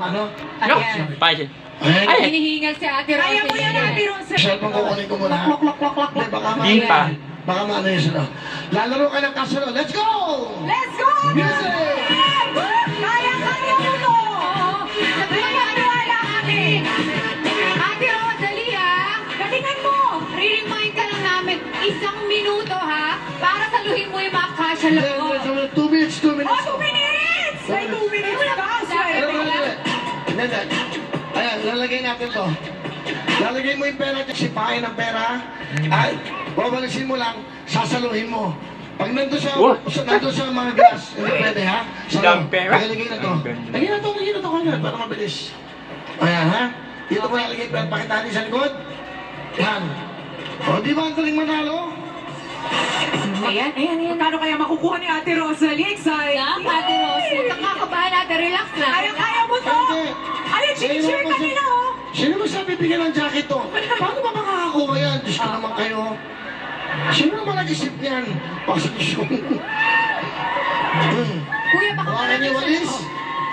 ano? No, Ayan. paano? Ay, hinihingal si Ate Rosel. Kaya mo yan, Ate Rosel. Cellphone kukunin ko muna. Hindi, baka Di pa. Baka maano yun sila. Lalaro ka ng kasunod. Let's go! Let's go! Music! Kaya mo to! Nagpapaniwala kami! Ate Rosalie, ha? Galingan mo! Re-remind ka lang namin, 1 minuto, ha? Para saluhin mo yung mga kasya loob. 2 minutes, 2 minutes. 2 minutes! May 2 minutes ka! Hindi. Ayan, lalagay natin to. Lalagay mo yung pera at sipain ng pera. Ay, babalisin mo lang, sasaluhin mo. Pag nandun sa mga glass, hindi pwede ha? Ang pera? Lagay na to. Lagay na to kagad para mabilis. Ayan ha? Dito mo lalagay pera, pakita natin sa likod. Yan. O, di ba ang galing manalo? Ayan. Kano kaya makukuha ni Ate Rosalie? Excited! Ate Rosalie, nakakabahan natin, relax na. Kaya mo to! Ayun, sinishare kanina, oh! Sino mo sabi bigyan ng jacket to? Paano ba makakakuha yan? Diyos ko naman kayo. Sino naman nag-isip niyan? Pasok siya. Kuya, baka Baka niyo walis?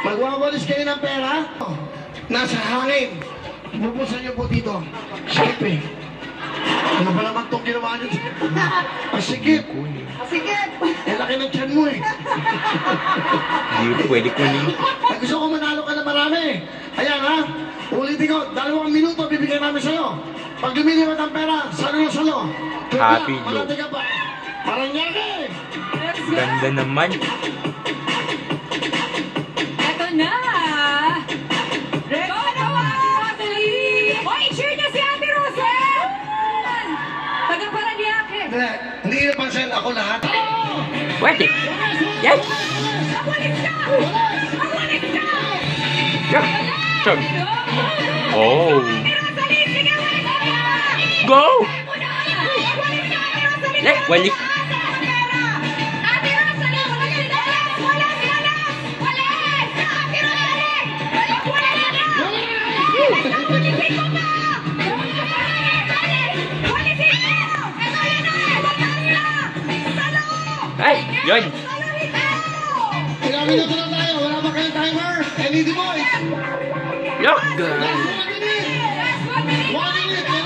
Magwawalis kayo ng pera? Nasa hangin. Bubusan niyo po dito. Siyempre. Ano ba naman itong ginawa niyo? Pasikip. Pasikip. Eh, laki ng tiyan mo eh. Hindi pwede kunin. Gusto ko manalo ka na marami. Ayan ha. Ulitin ko, 2 minuto bibigyan namin sa'yo. Pag lumilipat ang pera, salo na salo. Happy Joe. Malati ka pa. Paranaque! Ganda naman. Eto na! Go na, Ate Rosalie! Hoy, cheer niya si Ate Rosel! Taga-Paranaque! Hindi napansin ako lahat. Pwede. Yes. Magwalis ka! Magwalis ka! Yeah. Chug. Oh. Ate Rosalie, sige, walis ka! Go. Magwalis ka, Ate Rosalie! Like, walis. Ate Rosalie, walis ka! Walis ka na! Walis! Ate Rosalie! Walis ka na! Walisin mo ba? Walisin mo! Ito yun na! Walis na! Salo! Ay, yun. Ilang minuto na tayo. Wala ba kayong timer? LED boys! Look. Last 1 minute! 1 minute!